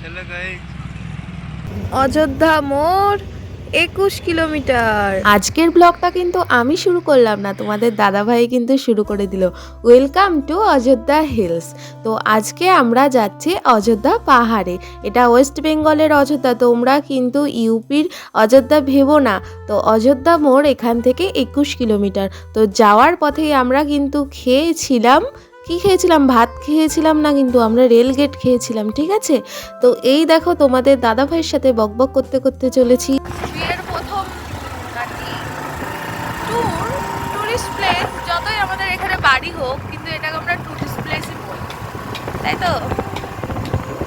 Hello guys. Ayodhya মোড় 21 kilometre. আজকের ব্লগটা কিন্তু আমি শুরু করলাম না, তোমাদের দাদাভাই কিন্তু শুরু করে দিল। Welcome to Ayodhya hills. তো আজকে আমরা যাচ্ছি অযোধ্যা পাহাড়ে। এটা ওয়েস্ট বেঙ্গলের অযোধ্যা, তোমরা কিন্তু ইউপির অযোধ্যা ভেবো না। তো অযোধ্যা মোড় এখান থেকে 21 কিলোমিটার। তো যাওয়ার পথেই আমরা কিন্তু খেয়েছিলাম, কি খেয়েছিলাম, ভাত খেয়েছিলাম না, কিন্তু আমরা রেল গেট খেয়েছিলাম, ঠিক আছে। তো এই দেখো তোমাদের দাদা ভাইয়ের সাথে বকবক করতে করতে চলেছি। বিয়ের প্রথম ট্যুর, টুরিস্ট প্লেস, যতই আমাদের এখানে বাড়ি হোক কিন্তু এটাকে আমরা টুরিস্ট প্লেসই বলি, তাই তো।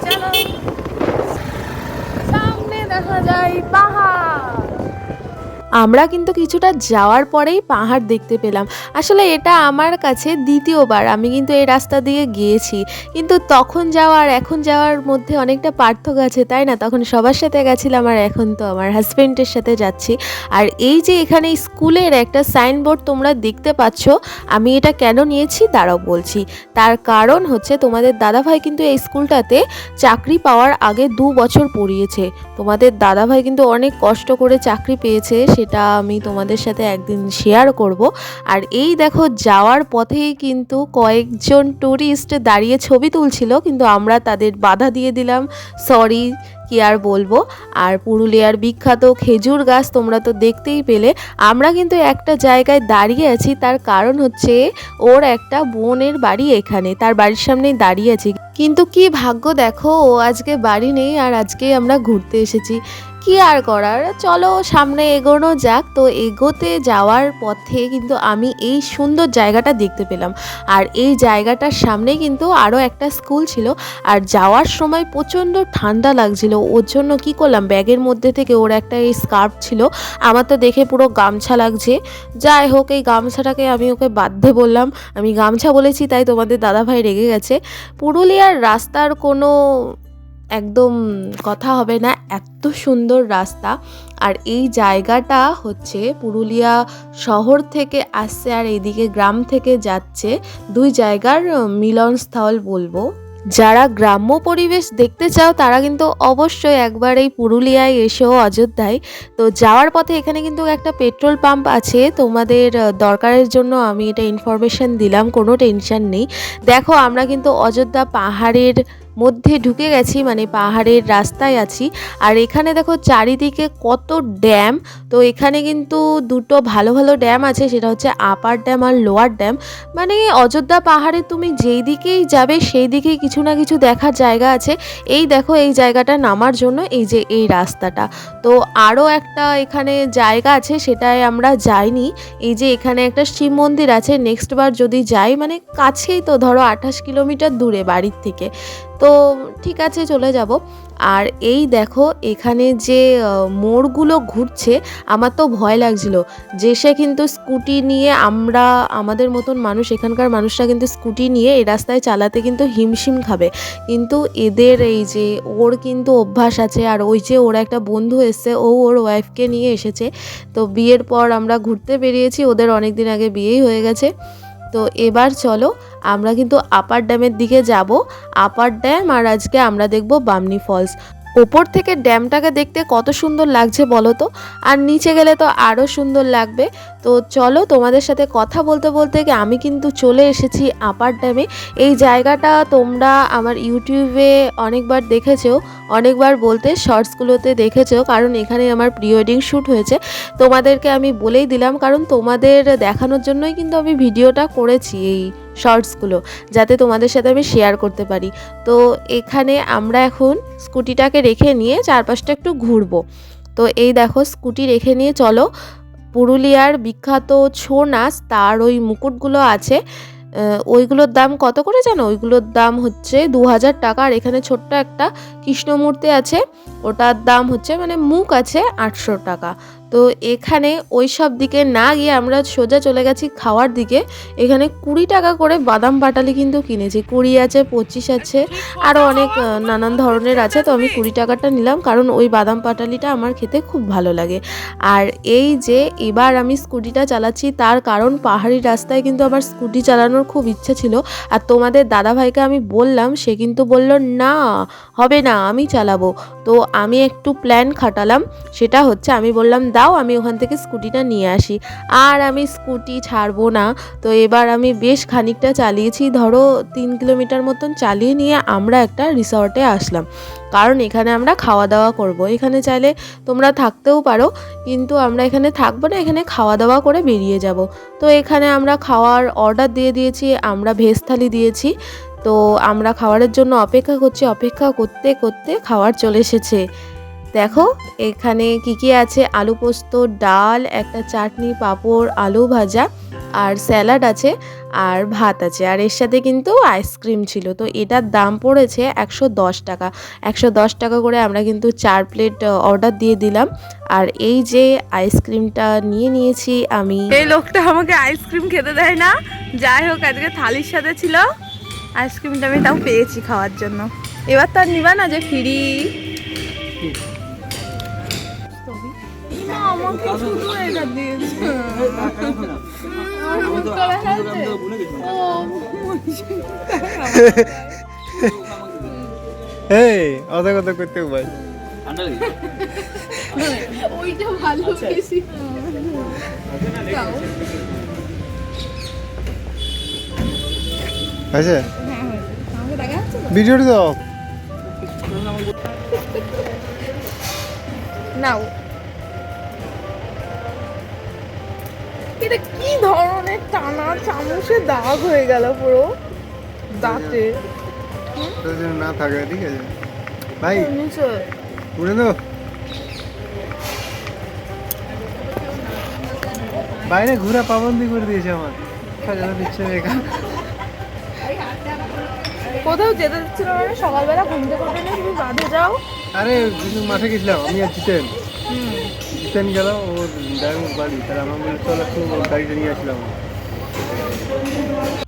চলো, সামনে দেখা যায় পাহাড়। আমরা কিন্তু কিছুটা যাওয়ার পরেই পাহাড় দেখতে পেলাম। আসলে এটা আমার কাছে দ্বিতীয়বার, আমি কিন্তু এই রাস্তা দিয়ে গিয়েছি, কিন্তু তখন যাওয়া আর এখন যাওয়ার মধ্যে অনেকটা পার্থক্য আছে, তাই না। তখন সবার সাথে গেছিলাম আর এখন তো আমার হাজব্যান্ডের সাথে যাচ্ছি। আর এই যে এখানে স্কুলের একটা সাইনবোর্ড তোমরা দেখতে পাচ্ছ, আমি এটা কেন নিয়েছি দাঁড়াও বলছি। তার কারণ হচ্ছে তোমাদের দাদাভাই কিন্তু এই স্কুলটাতে চাকরি পাওয়ার আগে 2 বছর পড়িয়েছে। তোমাদের দাদাভাই কিন্তু অনেক কষ্ট করে চাকরি পেয়েছে, সেটা আমি তোমাদের সাথে একদিন শেয়ার করব। আর এই দেখো যাওয়ার পথেই কিন্তু কয়েকজন ট্যুরিস্ট দাঁড়িয়ে ছবি তুলছিল, কিন্তু আমরা তাদের বাধা দিয়ে দিলাম, সরি, কি আর বলবো। আর পুরুলিয়ার বিখ্যাত খেজুর গাছ তোমরা তো দেখতেই পেলে। আমরা কিন্তু একটা জায়গায় দাঁড়িয়ে আছি, তার কারণ হচ্ছে ওর একটা বোনের বাড়ি এখানে, তার বাড়ির সামনেই দাঁড়িয়ে আছি। কিন্তু কি ভাগ্য দেখো, ও আজকে বাড়ি নেই আর আজকেই আমরা ঘুরতে এসেছি। কি আর করার, চলো সামনে এগোনো যাক। তো এগোতে যাওয়ার পথে কিন্তু আমি এই সুন্দর জায়গাটা দেখতে পেলাম। আর এই জায়গাটার সামনে কিন্তু আরও একটা স্কুল ছিল। আর যাওয়ার সময় প্রচণ্ড ঠান্ডা লাগছিল, ওর জন্য কি করলাম, ব্যাগের মধ্যে থেকে ওর একটা এই স্কার্ফ ছিল, আমার তো দেখে পুরো গামছা লাগছে। যাই হোক, এই গামছাটাকে আমি ওকে বাধ্যে বললাম, আমি গামছা বলেছি তাই তোমাদের দাদাভাই রেগে গেছে। পুরুলিয়ার রাস্তার কোনো একদম কথা হবে না, এত সুন্দর রাস্তা। আর এই জায়গাটা হচ্ছে পুরুলিয়া শহর থেকে আসছে আর এইদিকে গ্রাম থেকে যাচ্ছে, দুই জায়গার মিলনস্থল বলবো। যারা গ্রাম্য পরিবেশ দেখতে চাও তারা কিন্তু অবশ্যই একবার এই পুরুলিয়ায় এসেও অযোধ্যায়। তো যাওয়ার পথে এখানে কিন্তু একটা পেট্রোল পাম্প আছে, তোমাদের দরকারের জন্য আমি এটা ইনফরমেশন দিলাম, কোনো টেনশন নেই। দেখো আমরা কিন্তু অযোধ্যা পাহাড়ের মধ্যে ঢুকে গেছি, মানে পাহাড়ের রাস্তায় আছি। আর এখানে দেখো চারিদিকে কত ড্যাম। তো এখানে কিন্তু দুটো ভালো ভালো ড্যাম আছে, সেটা হচ্ছে আপার ড্যাম আর লোয়ার ড্যাম। মানে অযোধ্যা পাহাড়ে তুমি যেই দিকেই যাবে সেই দিকেই কিছু না কিছু দেখার জায়গা আছে। এই দেখো এই জায়গাটা নামার জন্য এই যে এই রাস্তাটা। তো আরও একটা এখানে জায়গা আছে, সেটায় আমরা যাইনি। এই যে এখানে একটা শিব মন্দির আছে, নেক্সট বার যদি যাই, মানে কাছেই তো, ধরো 28 কিলোমিটার দূরে বাড়ির থেকে, তো ঠিক আছে চলে যাব। আর এই দেখো এখানে যে মোড়গুলো ঘুরছে, আমার তো ভয় লাগছিল, যে সে কিন্তু স্কুটি নিয়ে, আমরা আমাদের মতন মানুষ, এখানকার মানুষরা কিন্তু স্কুটি নিয়ে এই রাস্তায় চালাতে কিন্তু হিমশিম খাবে, কিন্তু এদের এই যে ওর কিন্তু অভ্যাস আছে। আর ওই যে ওর একটা বন্ধু এসছে, ও ওর ওয়াইফকে নিয়ে এসেছে। তো বিয়ের পর আমরা ঘুরতে বেরিয়েছি, ওদের অনেক দিন আগে বিয়েই হয়ে গেছে। তো এবার চলো আমরা কিন্তু আপার ড্যামের দিকে যাব। আপার ড্যাম আর আজকে আমরা দেখব বামনি ফলস। ওপর থেকে ড্যামটাকে দেখতে কত সুন্দর লাগছে বলো তো, আর নিচে গেলে তো আরও সুন্দর লাগবে। তো চলো তোমাদের সাথে কথা বলতে বলতে আমি কিন্তু চলে এসেছি আপার ড্যামে। এই জায়গাটা তোমরা আমার ইউটিউবে অনেকবার দেখেছো, অনেকবার বলতে শর্টসগুলোতে দেখেছো, কারণ এখানে আমার প্রি ওয়েডিং শ্যুট হয়েছে। তোমাদেরকে আমি বলেই দিলাম, কারণ তোমাদের দেখানোর জন্যই কিন্তু আমি ভিডিওটা করেছি, এই শর্টসগুলো, যাতে তোমাদের সাথে আমি শেয়ার করতে পারি। তো এখানে আমরা এখন স্কুটিটাকে রেখে নিয়ে চারপাশটা একটু ঘুরবো। তো এই দেখো স্কুটি রেখে নিয়ে চলো, পুরুলিয়ার বিখ্যাত ছৌ নাচ, তার ওই মুকুটগুলো আছে, ওইগুলোর দাম কত করে জানো? ওইগুলোর দাম হচ্ছে 2000 টাকা। আর এখানে ছোট্ট একটা কৃষ্ণ মূর্তি আছে, ওটার দাম হচ্ছে, মানে মুখ আছে, 800 টাকা। তো তো এখানে ওই সব দিকে না গিয়ে আমরা সোজা চলে গেছি খাওয়ার দিকে। এখানে 20 টাকা করে বাদাম পাটালি কিন্তু কিনেছি, 20 আছে, 25 আছে, আরও অনেক নানান ধরনের আছে। তো আমি 20 টাকাটা নিলাম, কারণ ওই বাদাম পাটালিটা আমার খেতে খুব ভালো লাগে। আর এই যে এবার আমি স্কুটিটা চালাচ্ছি, তার কারণ পাহাড়ি রাস্তায় কিন্তু আমার স্কুটি চালানোর খুব ইচ্ছা ছিল। আর তোমাদের দাদাভাইকে আমি বললাম, সে কিন্তু বলল না হবে না, আমি চালাবো। তো আমি একটু প্ল্যান খাটালাম, সেটা হচ্ছে আমি বললাম দাও আমি ওখান থেকে স্কুটিটা নিয়ে আসি। আর আমি স্কুটি ছাড়বো না। তো এবার আমি বেশ খানিকটা চালিয়েছি, ধরো 3 কিলোমিটার মতন চালিয়ে নিয়ে আমরা একটা রিসর্টে আসলাম, কারণ এখানে আমরা খাওয়া দাওয়া করব। এখানে চাইলে তোমরা থাকতেও পারো, কিন্তু আমরা এখানে থাকবো না, এখানে খাওয়া দাওয়া করে বেরিয়ে যাব। তো এখানে আমরা খাওয়ার অর্ডার দিয়ে দিয়েছি, আমরা ভেজ থালি দিয়েছি। তো আমরা খাবারের জন্য অপেক্ষা করছি, অপেক্ষা করতে করতে খাবার চলে এসেছে। দেখো এখানে কি আছে, আলু পোস্ত, ডাল, একটা চাটনি, পাঁপড়, আলু ভাজা আর স্যালাড আছে আর ভাত আছে, আর এর সাথে কিন্তু আইসক্রিম ছিল। তো এটার দাম পড়েছে 110 টাকা। 110 টাকা করে আমরা কিন্তু 4 প্লেট অর্ডার দিয়ে দিলাম। আর এই যে আইসক্রিমটা নিয়ে নিয়েছি আমি। এই লোকটা আমাকে আইসক্রিম খেতে দেয় না, যাই হোক আজকে থালির সাথে ছিল আইসক্রিমটা, আমি তাও পেয়েছি খাওয়ার জন্য। এবার তো আর নিবা না যে ফ্রি। আমাকে শুধু এটা দিয়েছে। অত কথা করতে ভাই ওইটা ভালো বেশি। আছে ভিডিওটা দাও নাও। এটা কি ধরনের টানা চামচে দাগ হয়ে গেল পুরো দাঁতে। না থাকে ঠিক আছে ভাই, নিচে উড়ে দাও বাইরে ঘোরা পাবন্দি করে দিয়েছে আমার। দিচ্ছে কোথাও যেতে দিচ্ছিল না, সকালবেলা ঘুম থেকে উঠে নিয়ে তুমি বাঁধে যাও। আরে মাঠে গেছিলাম আমি আর জিতেন গেল ওর ড্রাইভার বাড়ি, তাহলে আমার বলে চল একটু গাড়িটা নিয়ে আসলাম।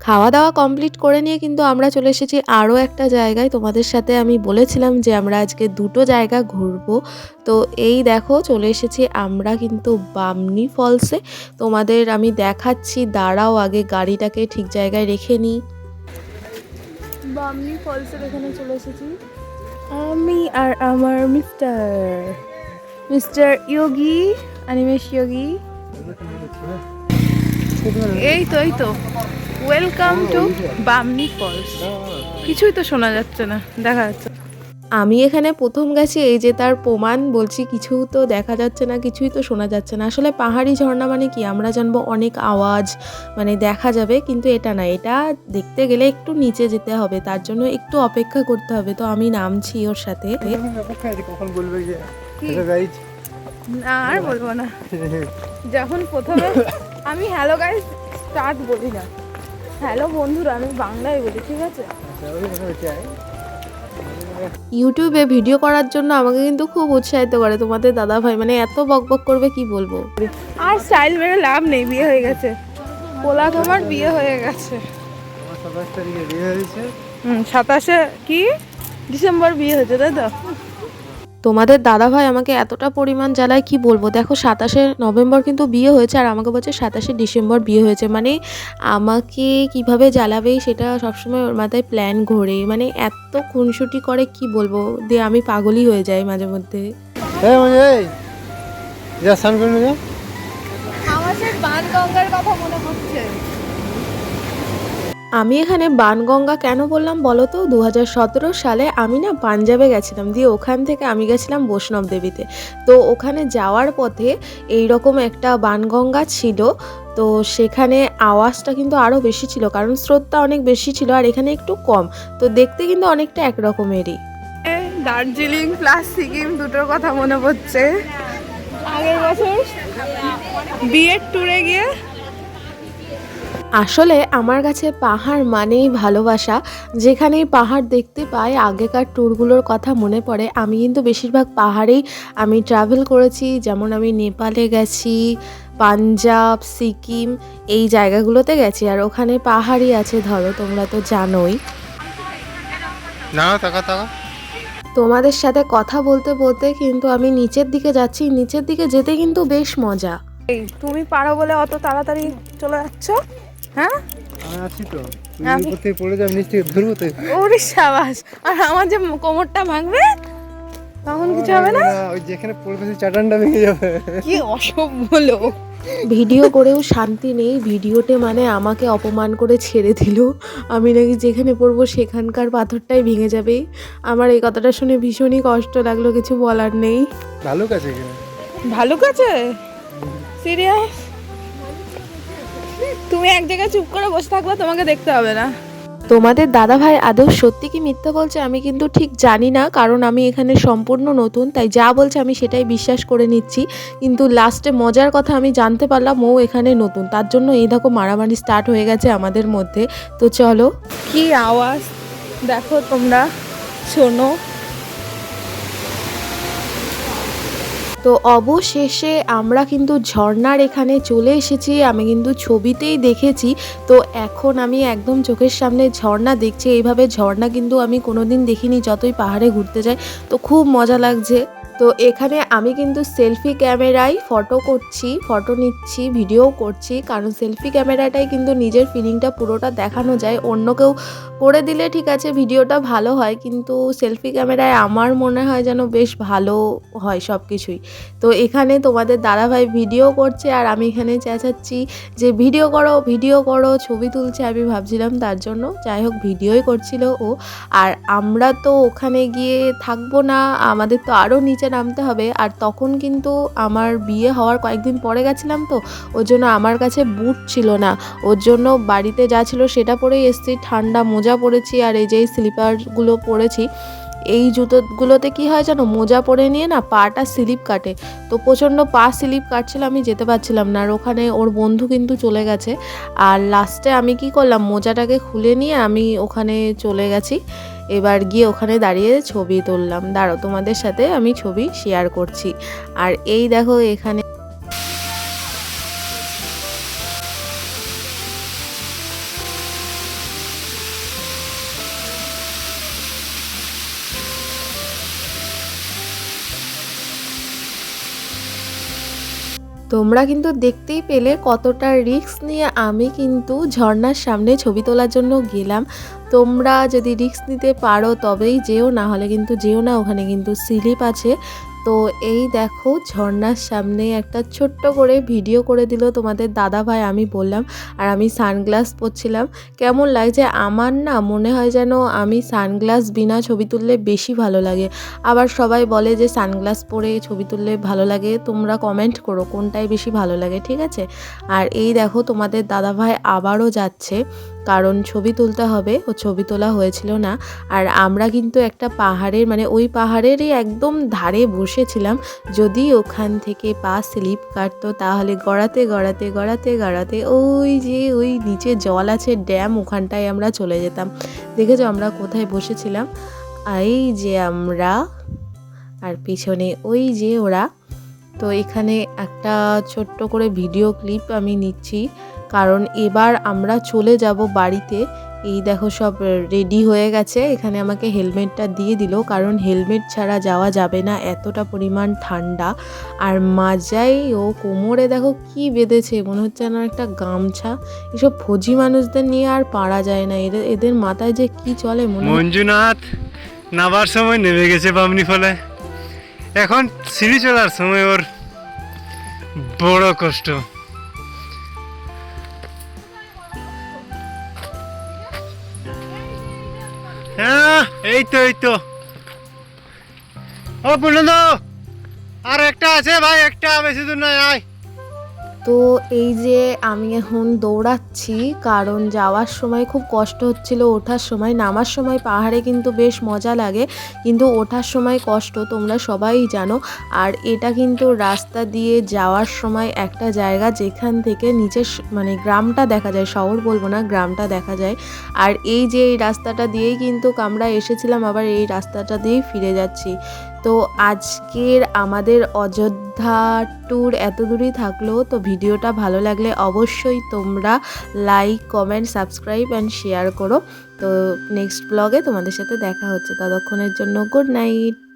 খাওয়া দাওয়া কমপ্লিট করে নিয়ে কিন্তু আমরা চলে এসেছি আরও একটা জায়গায়। তোমাদের সাথে আমি বলেছিলাম যে আমরা আজকে 2টো জায়গা ঘুরবো। তো এই দেখো চলে এসেছি আমরা কিন্তু বামনি ফলসে। তোমাদের আমি দেখাচ্ছি, দাঁড়াও আগে গাড়িটাকে ঠিক জায়গায় রেখে নিই। বামনি ফলসের এখানে চলে এসেছি আমি আর আমার মিস্টার ইয়োগি, অনিমেষ ইয়োগি। এই তো ওয়েলকাম টু বামনি ফলস। কিছুই তো শোনা যাচ্ছে না, দেখা যাচ্ছে। আমি এখানে প্রথম গেছি, এই যে তার প্রমাণ বলছি, কিছু তো দেখা যাচ্ছে না, কিছুই তো শোনা যাচ্ছে না। আসলে পাহাড়ি ঝর্ণা মানে কি, আমরা জানবো অনেক আওয়াজ মানে দেখা যাবে, কিন্তু এটা না, এটা দেখতে গেলে একটু নিচে যেতে হবে, তার জন্য একটু অপেক্ষা করতে হবে। তো আমি নামছি ওর সাথে। কখন বলবে যে না আর বলবো না, যখন প্রথমে আমি হ্যালো গাইস স্টার্ট বলি না, হ্যালো বন্ধুরা আমি বাংলায় বলি, ঠিক আছে? ইউটিউবে ভিডিও করার জন্য আমাকে কিন্তু খুব উৎসাহিত করে তোমাদের দাদা ভাই, মানে এত বকবক করবে কি বলবো। আর স্টাইল মেরে লাভ নেই, বিয়ে হয়ে গেছে। পোলা তোমার বিয়ে হয়ে গেছে। 27 তারিখে বিয়ে হয়েছে। 27 কি ডিসেম্বর বিয়ে হয়েছে, তাই তো? তোমাদের দাদা ভাই আমাকে এতটা পরিমাণ জ্বালায় কি বলবো। দেখো 27শে নভেম্বর কিন্তু বিয়ে হয়েছে, আর আমাকে বলছে 27শে ডিসেম্বর বিয়ে হয়েছে। মানে আমাকে কিভাবে জ্বালাবে সেটা সবসময় ওর মাথায় প্ল্যান ঘোরে, মানে এত খুনসুটি করে কি বলবো, দিয়ে আমি পাগলই হয়ে যাই মাঝে মধ্যে। আমার সেই বানগঙ্গার কথা মনে পড়ছে। আমি এখানে বানগঙ্গা কেন বললাম বলো তো, 2017 সালে আমি না পাঞ্জাবে গেছিলাম, দিয়ে ওখান থেকে আমি গেছিলাম বৈষ্ণব দেবীতে। তো ওখানে যাওয়ার পথে এই রকম একটা বানগঙ্গা ছিল। তো সেখানে আওয়াজটা কিন্তু আরও বেশি ছিল, কারণ স্রোতটা অনেক বেশি ছিল, আর এখানে একটু কম। তো দেখতে কিন্তু অনেকটা একরকমেরই। দার্জিলিং প্লাস সিকিম দুটোর কথা মনে পড়ছে। আগের বছর বিয়ের ট্যুরে গিয়ে আসলে আমার কাছে পাহাড় মানেই ভালোবাসা। যেখানেই পাহাড় দেখতে পাই আগেকার ট্যুরগুলোর কথা মনে পড়ে। আমি কিন্তু বেশিরভাগ পাহাড়েই আমি ট্রাভেল করেছি। যেমন আমি নেপালে গেছি, পাঞ্জাব, সিকিম এই জায়গাগুলোতে গেছি। আর ওখানে পাহাড়ই আছে ধরো, তোমরা তো জানোই। না টাকা টাকা তোমাদের সাথে কথা বলতে বলতে কিন্তু আমি নিচের দিকে যাচ্ছি। নিচের দিকে যেতে কিন্তু বেশ মজা। এই তুমি পারো বলে অত তাড়াতাড়ি চলে যাচ্ছ? হ্যাঁ, আমি আছি তো, তুমি উপর থেকে পড়ে যাও, নিচ থেকে ধরবো তো। ওরে সাবাস। আর আমার যে কোমরটা ভাঙবে তখন কিছু হবে না? ওই যেখানে পড়বে সেই চাটানটা ভেঙে যাবে। কি অসভ্য লোক। ভিডিও করেও শান্তি নেই। ভিডিওতে মানে আমাকে অপমান করে ছেড়ে দিল। আমি নাকি যেখানে পড়বো সেখানকার পাথরটাই ভেঙে যাবে। আমার এই কথাটা শুনে ভীষণই কষ্ট লাগলো, কিছু বলার নেই। ভালুক আছে এখানে। ভালুক আছে? সিরিয়াস? তুমি এক জায়গায় চুপ করে বসে থাকলে তোমাকে দেখতে হবে না। তোমাদের দাদাভাই আদৌ সত্যি কি মিথ্যা বলছে আমি কিন্তু ঠিক জানি না, কারণ আমি এখানে সম্পূর্ণ নতুন, তাই যা বলছে আমি সেটাই বিশ্বাস করে নিচ্ছি। কিন্তু লাস্টে মজার কথা আমি জানতে পারলাম ও এখানে নতুন, তার জন্য এই দেখো মারামারি স্টার্ট হয়ে গেছে আমাদের মধ্যে। তো চলো। কি আওয়াজ দেখো তোমরা, শোনো। তো অবশেষে আমরা কিন্তু ঝর্ণার এখানে চলে এসেছি। আমি কিন্তু ছবিতেই দেখেছি, তো এখন আমি একদম চোখের সামনে ঝর্ণা দেখছি। এইভাবে ঝর্ণা কিন্তু আমি কোনোদিন দেখিনি যতই পাহাড়ে ঘুরতে যাই, তো খুব মজা লাগছে। তো এখানে আমি কিন্তু সেলফি ক্যামেরায় ফটো নিচ্ছি, ভিডিও করছি, কারণ সেলফি ক্যামেরাটাই কিন্তু নিজের ফিলিংটা পুরোটা দেখানো যায়। অন্য কেউ করে দিলে ঠিক আছে ভিডিওটা ভালো হয়, কিন্তু সেলফি ক্যামেরায় আমার মনে হয় যেন বেশ ভালো হয় সব কিছুই। তো এখানে তোমাদের দাদাভাই ভিডিও করছে আর আমি এখানে চেঁচাচ্ছি যে ভিডিও করো, ছবি তুলছে। আমি ভাবছিলাম তার জন্য, যাই হোক ভিডিওই করছিল ও। আর আমরা তো ওখানে গিয়ে থাকবো না, আমাদের তো আরও নিচে নামতে হবে। আর তখন কিন্তু আমার বিয়ে হওয়ার কয়েকদিন পরে গেছিলাম, তো ওর জন্য আমার কাছে বুট ছিল না। ওর জন্য বাড়িতে যা ছিল সেটা পরেই এসেছি। ঠান্ডা মোজা পরেছি আর এই যে স্লিপারগুলো পরেছি। এই জুতোগুলোতে কি হয় জানো, মোজা পরে নিয়ে না পাটা স্লিপ কাটে, তো প্রচণ্ড পা স্লিপ কাটছিল, আমি যেতে পারছিলাম না। আর ওখানে ওর বন্ধু কিন্তু চলে গেছে। আর লাস্টে আমি কি করলাম, মোজাটাকে খুলে নিয়ে আমি ওখানে চলে গেছি। এবার গিয়ে ওখানে দাঁড়িয়ে ছবি তুললাম। দাঁড়াও, তোমাদের সাথে আমি ছবি শেয়ার করছি। আর এই দেখো এখানে তোমরা কিন্তু দেখতেই পেলে কতটা রিস্ক নিয়ে আমি কিন্তু ঝর্ণার সামনে ছবি তোলার জন্য গেলাম। তোমরা যদি রিস্ক নিতে পারো তবেই যেও, না হলে কিন্তু যেও না, ওখানে কিন্তু স্লিপ আছে। তো এই দেখো ঝর্ণার সামনে একটা ছোট্ট করে ভিডিও করে দিল তোমাদের দাদাভাই, আমি বললাম। আর আমি সানগ্লাস পরছিলাম। কেমন লাগছে আমার না, মনে হয় যেন আমি সানগ্লাস বিনা ছবি তুললে বেশি ভালো লাগে। আবার সবাই বলে যে সানগ্লাস পরে ছবি তুললে ভালো লাগে। তোমরা কমেন্ট করো কোনটাই বেশি ভালো লাগে, ঠিক আছে? আর এই দেখো তোমাদের দাদাভাই আবারও যাচ্ছে, কারণ ছবি তুলতে হবে, ও ছবি তোলা হয়েছিল না। আর আমরা কিন্তু একটা পাহাড়ের মানে ওই পাহাড়েরই একদম ধারে বসেছিলাম। যদি ওখান থেকে পা স্লিপ কাটতো তাহলে গড়াতে গড়াতে গড়াতে গড়াতে ওই যে ওই নিচে জল আছে ড্যাম, ওখানটায় আমরা চলে যেতাম। দেখেছো আমরা কোথায় বসেছিলাম? এই যে আমরা, আর পিছনে ওই যে ওরা। তো এখানে একটা ছোট্ট করে ভিডিও ক্লিপ আমি নিচ্ছি, কারণ এবার আমরা চলে যাব বাড়িতে। এই দেখো সব রেডি হয়ে গেছে। এখানে আমাকে হেলমেটটা দিয়ে দিল, কারণ হেলমেট ছাড়া যাওয়া যাবে না, এতটা পরিমাণ ঠান্ডা। আর মাজায় ও কোমরে দেখো কি বেঁধেছে, মনে হচ্ছে না একটা গামছা। এসব ফৌজি মানুষদের নিয়ে আর পারা যায় না, এদের মাথায় যে কি চলে মনে হয়। মঞ্জুনাথ নাবার সময় নেমে গেছে বামনি ফলে, এখন সিঁড়ি চলার সময় ওর বড় কষ্ট। হ্যাঁ এই তো ও পূর্ণন্দ, আর একটা আছে ভাই, একটা বেশি দূর নয়, আয়। তো এই যে আমি এখন দৌড়াচ্ছি, কারণ যাওয়ার সময় খুব কষ্ট হচ্ছিল, ওঠার সময়। নামার সময় পাহাড়ে কিন্তু বেশ মজা লাগে, কিন্তু ওঠার সময় কষ্ট, তোমরা সবাই জানো। আর এটা কিন্তু রাস্তা দিয়ে যাওয়ার সময় একটা জায়গা যেখান থেকে নিচের মানে গ্রামটা দেখা যায়, শহর বলবো না, গ্রামটা দেখা যায়। আর এই যে এই রাস্তাটা দিয়েই কিন্তু আমরা এসেছিলাম, আবার এই রাস্তাটা দিয়েই ফিরে যাচ্ছি। তো আজকের আমাদের অযোধ্যা ট্যুর এত দূরই থাকলো। তো ভিডিওটা ভালো লাগলে অবশ্যই তোমরা like, comment, subscribe and share করো। তো নেক্সট ব্লগে তোমাদের সাথে দেখা হচ্ছে, ততক্ষণের জন্য গুড নাইট।